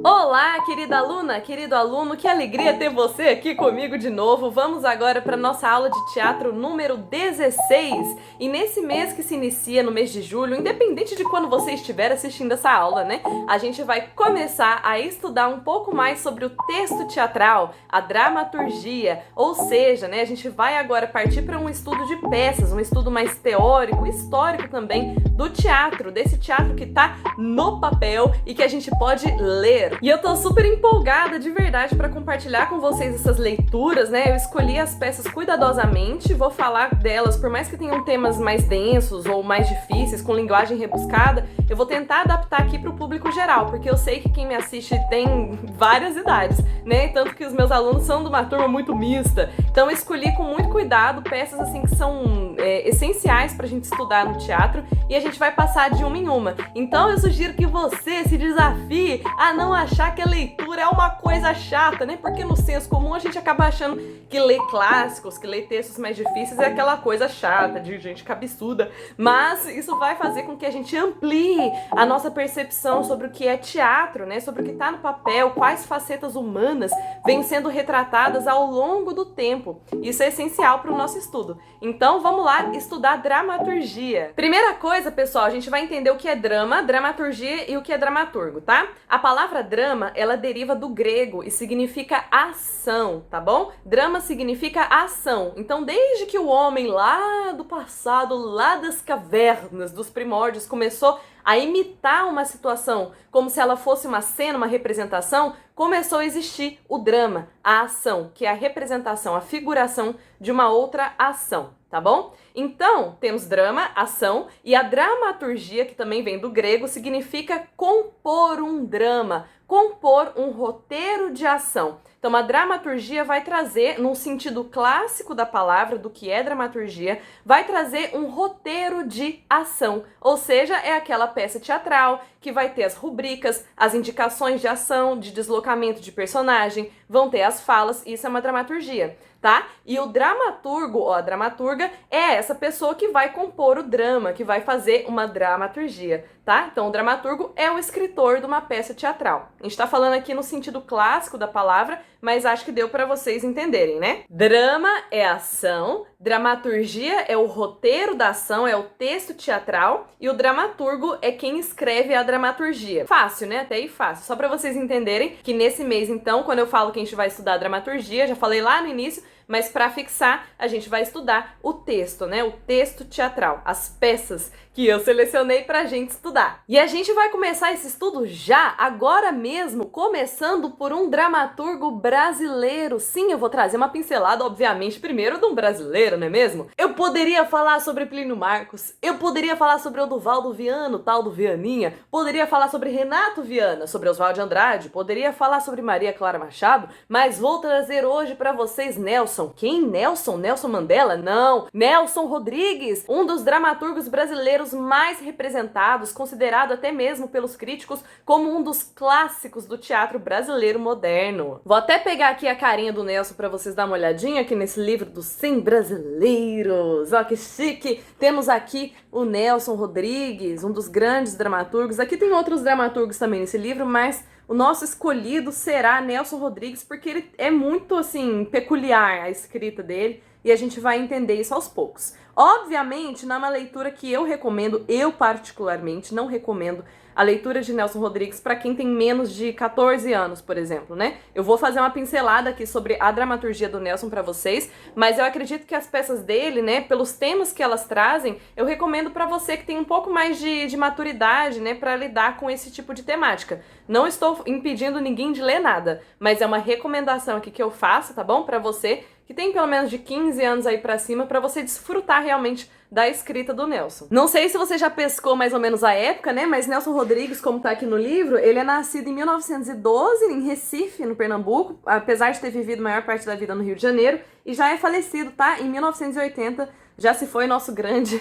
Olá, querida aluna, querido aluno, que alegria ter você aqui comigo de novo. Vamos agora para nossa aula de teatro número 16. E nesse mês que se inicia, no mês de julho, independente de quando você estiver assistindo essa aula, né? A gente vai começar a estudar um pouco mais sobre o texto teatral, a dramaturgia, ou seja, né, a gente vai agora partir para um estudo de peças, um estudo mais teórico, histórico também, do teatro, desse teatro que tá no papel e que a gente pode ler. E eu tô super empolgada de verdade para compartilhar com vocês essas leituras, né? Eu escolhi as peças cuidadosamente, vou falar delas, por mais que tenham temas mais densos ou mais difíceis, com linguagem rebuscada, eu vou tentar adaptar aqui para o público geral, porque eu sei que quem me assiste tem várias idades, né? Tanto que os meus alunos são de uma turma muito mista. Então eu escolhi com muito cuidado peças assim que são essenciais pra gente estudar no teatro e a gente vai passar de uma em uma. Então eu sugiro que você se desafie a não achar que a leitura é uma coisa chata, né? Porque no senso comum a gente acaba achando que ler clássicos, que ler textos mais difíceis é aquela coisa chata, de gente cabeçuda. Mas isso vai fazer com que a gente amplie a nossa percepção sobre o que é teatro, né? Sobre o que tá no papel, quais facetas humanas vêm sendo retratadas ao longo do tempo. Isso é essencial para o nosso estudo. Então vamos lá estudar dramaturgia. Primeira coisa, pessoal, a gente vai entender o que é drama, dramaturgia e o que é dramaturgo, tá? A palavra drama, ela deriva do grego e significa ação, tá bom? Drama significa ação. Então, desde que o homem lá do passado, lá das cavernas, dos primórdios, começou a imitar uma situação como se ela fosse uma cena, uma representação, começou a existir o drama, a ação, que é a representação, a figuração de uma outra ação, tá bom? Então, temos drama, ação, e a dramaturgia, que também vem do grego, significa compor um drama, compor um roteiro de ação. Então, a dramaturgia vai trazer, num sentido clássico da palavra, do que é dramaturgia, vai trazer um roteiro de ação. Ou seja, é aquela peça teatral que vai ter as rubricas, as indicações de ação, de deslocamento de personagem, vão ter as falas, isso é uma dramaturgia, tá? E o dramaturgo, ou a dramaturga, é essa pessoa que vai compor o drama, que vai fazer uma dramaturgia, tá? Então, o dramaturgo é o escritor de uma peça teatral. A gente tá falando aqui no sentido clássico da palavra, mas acho que deu para vocês entenderem, né? Drama é ação, dramaturgia é o roteiro da ação, é o texto teatral, e o dramaturgo é quem escreve a dramaturgia. Fácil, né? Até aí fácil. Só para vocês entenderem que nesse mês, então, quando eu falo que a gente vai estudar dramaturgia, já falei lá no início, mas para fixar, a gente vai estudar o texto, né? O texto teatral, as peças que eu selecionei pra gente estudar. E a gente vai começar esse estudo já, agora mesmo, começando por um dramaturgo brasileiro. Sim, eu vou trazer uma pincelada, obviamente, primeiro de um brasileiro, não é mesmo? Eu poderia falar sobre Plínio Marcos, eu poderia falar sobre Oduvaldo Viano, tal do Vianinha, poderia falar sobre Renato Viana, sobre Oswald de Andrade, poderia falar sobre Maria Clara Machado, mas vou trazer hoje pra vocês Nelson. Quem? Nelson? Nelson Mandela? Não! Nelson Rodrigues, um dos dramaturgos brasileiros mais representados, considerado até mesmo pelos críticos como um dos clássicos do teatro brasileiro moderno. Vou até pegar aqui a carinha do Nelson para vocês dar uma olhadinha aqui nesse livro dos 100 brasileiros. Ó, que chique! Temos aqui o Nelson Rodrigues, um dos grandes dramaturgos. Aqui tem outros dramaturgos também nesse livro, mas o nosso escolhido será Nelson Rodrigues, porque ele é muito, assim, peculiar a escrita dele, e a gente vai entender isso aos poucos. Obviamente, não é uma leitura que eu recomendo, eu particularmente não recomendo a leitura de Nelson Rodrigues para quem tem menos de 14 anos, por exemplo, né? Eu vou fazer uma pincelada aqui sobre a dramaturgia do Nelson para vocês, mas eu acredito que as peças dele, né, pelos temas que elas trazem, eu recomendo para você que tem um pouco mais de maturidade, né, para lidar com esse tipo de temática. Não estou impedindo ninguém de ler nada, mas é uma recomendação aqui que eu faço, tá bom? Para você que tem pelo menos de 15 anos aí pra cima, pra você desfrutar realmente da escrita do Nelson. Não sei se você já pescou mais ou menos a época, né? Mas Nelson Rodrigues, como tá aqui no livro, ele é nascido em 1912, em Recife, no Pernambuco, apesar de ter vivido a maior parte da vida no Rio de Janeiro, e já é falecido, tá? Em 1980, já se foi nosso grande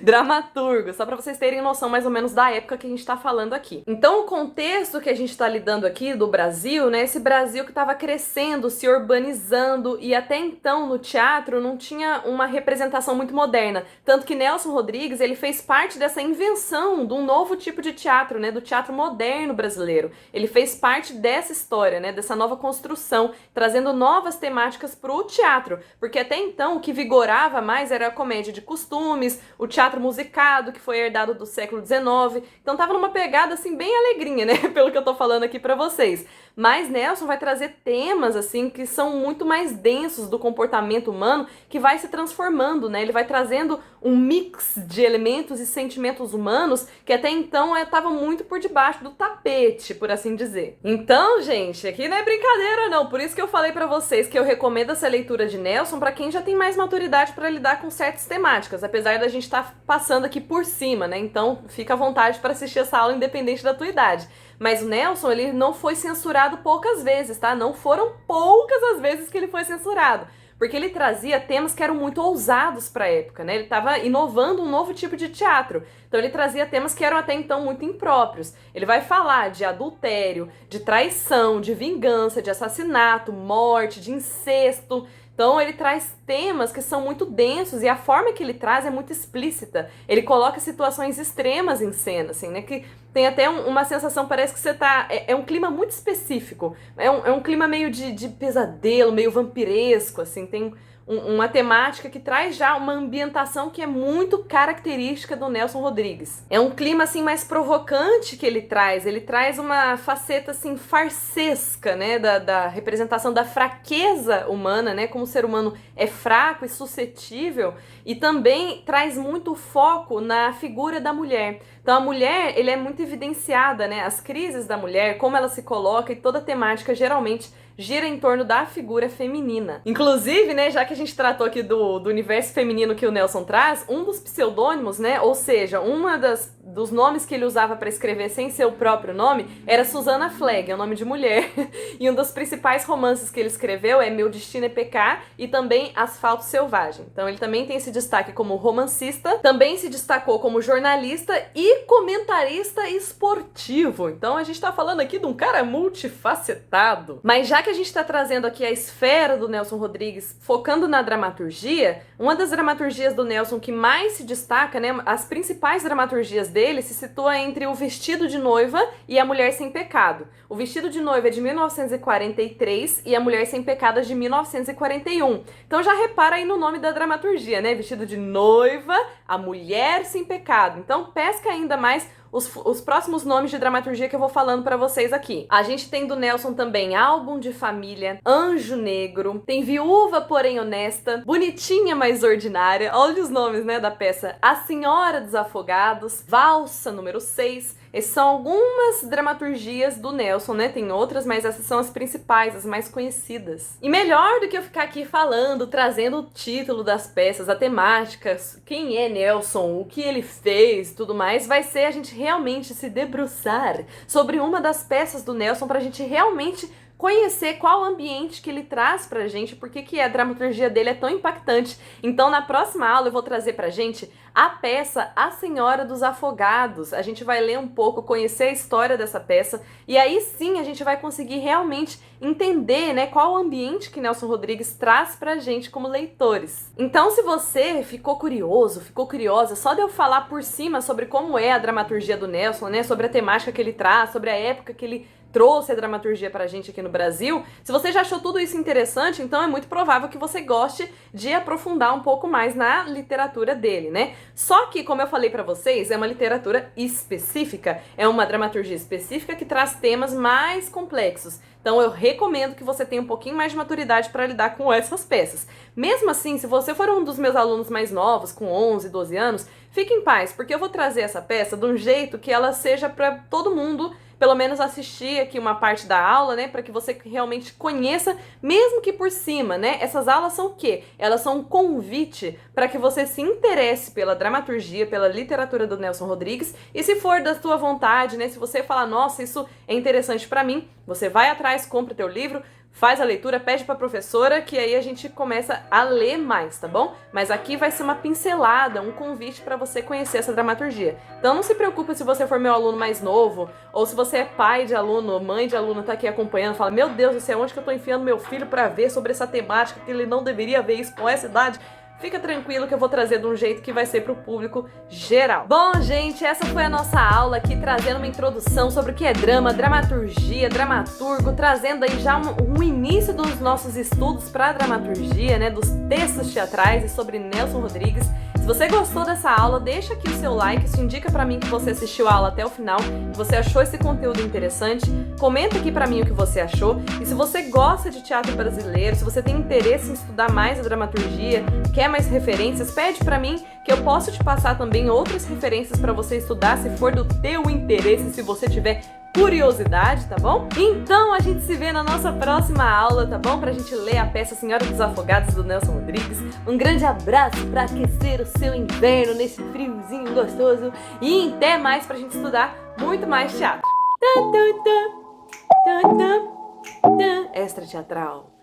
dramaturgo, só pra vocês terem noção mais ou menos da época que a gente tá falando aqui. Então, o contexto que a gente tá lidando aqui do Brasil, né, esse Brasil que tava crescendo, se urbanizando, e até então no teatro não tinha uma representação muito moderna, tanto que Nelson Rodrigues, ele fez parte dessa invenção de um novo tipo de teatro, né, do teatro moderno brasileiro. Ele fez parte dessa história, né, dessa nova construção, trazendo novas temáticas pro teatro, porque até então o que vigorava mais era a comédia de costumes, o teatro musicado, que foi herdado do século XIX, então tava numa pegada assim bem alegrinha, né, pelo que eu tô falando aqui pra vocês. Mas Nelson vai trazer temas assim que são muito mais densos do comportamento humano, que vai se transformando, né? Ele vai trazendo um mix de elementos e sentimentos humanos que até então estavam muito por debaixo do tapete, por assim dizer. Então, gente, aqui não é brincadeira não, por isso que eu falei pra vocês que eu recomendo essa leitura de Nelson pra quem já tem mais maturidade pra lidar com certas temáticas, apesar da gente estar passando aqui por cima, né? Então, fica à vontade pra assistir essa aula independente da tua idade. Mas o Nelson, ele não foi censurado poucas vezes, tá? Não foram poucas as vezes que ele foi censurado. Porque ele trazia temas que eram muito ousados para a época, né? Ele estava inovando um novo tipo de teatro. Então ele trazia temas que eram até então muito impróprios. Ele vai falar de adultério, de traição, de vingança, de assassinato, morte, de incesto. Então ele traz temas que são muito densos e a forma que ele traz é muito explícita. Ele coloca situações extremas em cena, assim, né? Que tem até uma sensação, parece que você tá... É um clima muito específico. É um clima meio de pesadelo, meio vampiresco, assim. Tem uma temática que traz já uma ambientação que é muito característica do Nelson Rodrigues. É um clima, assim, mais provocante que ele traz uma faceta, assim, farsesca, né, da representação da fraqueza humana, né, como o ser humano é fraco e suscetível, e também traz muito foco na figura da mulher. Então a mulher, ele é muito evidenciada, né, as crises da mulher, como ela se coloca, e toda a temática geralmente gira em torno da figura feminina. Inclusive, né, já que a gente tratou aqui do universo feminino que o Nelson traz, um dos pseudônimos, né, ou seja, dos nomes que ele usava para escrever sem ser o próprio nome, era Susana Flegg, é um nome de mulher. E um dos principais romances que ele escreveu é Meu Destino é Pecar e também Asfalto Selvagem. Então ele também tem esse destaque como romancista, também se destacou como jornalista e comentarista esportivo. Então a gente tá falando aqui de um cara multifacetado. Mas já que a gente está trazendo aqui a esfera do Nelson Rodrigues, focando na dramaturgia, uma das dramaturgias do Nelson que mais se destaca, né, as principais dramaturgias dele se situa entre O Vestido de Noiva e A Mulher Sem Pecado. O Vestido de Noiva é de 1943 e A Mulher Sem Pecado é de 1941. Então já repara aí no nome da dramaturgia, né? Vestido de Noiva, A Mulher Sem Pecado. Então pesca ainda mais os próximos nomes de dramaturgia que eu vou falando pra vocês aqui. A gente tem do Nelson também Álbum de Família, Anjo Negro, tem Viúva Porém Honesta, Bonitinha Mais Ordinária, olha os nomes, né, da peça, A Senhora dos Afogados, Valsa número 6. Essas são algumas dramaturgias do Nelson, né? Tem outras, mas essas são as principais, as mais conhecidas. E melhor do que eu ficar aqui falando, trazendo o título das peças, a temática, quem é Nelson, o que ele fez, tudo mais, vai ser a gente realmente se debruçar sobre uma das peças do Nelson pra gente realmente conhecer qual ambiente que ele traz pra gente, porque que a dramaturgia dele é tão impactante. Então, na próxima aula, eu vou trazer pra gente a peça A Senhora dos Afogados. A gente vai ler um pouco, conhecer a história dessa peça, e aí sim a gente vai conseguir realmente entender, né, qual o ambiente que Nelson Rodrigues traz pra gente como leitores. Então, se você ficou curioso, ficou curiosa, só de eu falar por cima sobre como é a dramaturgia do Nelson, né, sobre a temática que ele traz, sobre a época que ele trouxe a dramaturgia pra gente aqui no Brasil, se você já achou tudo isso interessante, então é muito provável que você goste de aprofundar um pouco mais na literatura dele, né? Só que, como eu falei pra vocês, é uma literatura específica, é uma dramaturgia específica que traz temas mais complexos. Então eu recomendo que você tenha um pouquinho mais de maturidade para lidar com essas peças. Mesmo assim, se você for um dos meus alunos mais novos, com 11, 12 anos, fique em paz, porque eu vou trazer essa peça de um jeito que ela seja para todo mundo, pelo menos assistir aqui uma parte da aula, né, para que você realmente conheça, mesmo que por cima, né? Essas aulas são o quê? Elas são um convite para que você se interesse pela dramaturgia, pela literatura do Nelson Rodrigues, e se for da sua vontade, né, se você falar, nossa, isso é interessante para mim, você vai atrás, compra o teu livro, faz a leitura, pede pra professora, que aí a gente começa a ler mais, tá bom? Mas aqui vai ser uma pincelada, um convite pra você conhecer essa dramaturgia. Então não se preocupe se você for meu aluno mais novo, ou se você é pai de aluno, mãe de aluno, tá aqui acompanhando, fala, meu Deus do céu, onde que eu tô enfiando meu filho pra ver sobre essa temática, que ele não deveria ver isso com essa idade? Fica tranquilo que eu vou trazer de um jeito que vai ser pro público geral. Bom, gente, essa foi a nossa aula aqui, trazendo uma introdução sobre o que é drama, dramaturgia, dramaturgo, trazendo aí já um início dos nossos estudos para dramaturgia, né, dos textos teatrais e sobre Nelson Rodrigues. Se você gostou dessa aula, deixa aqui o seu like, isso indica pra mim que você assistiu a aula até o final, que você achou esse conteúdo interessante. Comenta aqui pra mim o que você achou. E se você gosta de teatro brasileiro, se você tem interesse em estudar mais a dramaturgia, quer mais referências, pede pra mim que eu posso te passar também outras referências pra você estudar, se for do teu interesse, se você tiver curiosidade, tá bom? Então a gente se vê na nossa próxima aula, tá bom? Pra gente ler a peça Senhora dos Afogados do Nelson Rodrigues. Um grande abraço pra aquecer o seu inverno nesse friozinho gostoso e até mais pra gente estudar muito mais teatro. Extra teatral.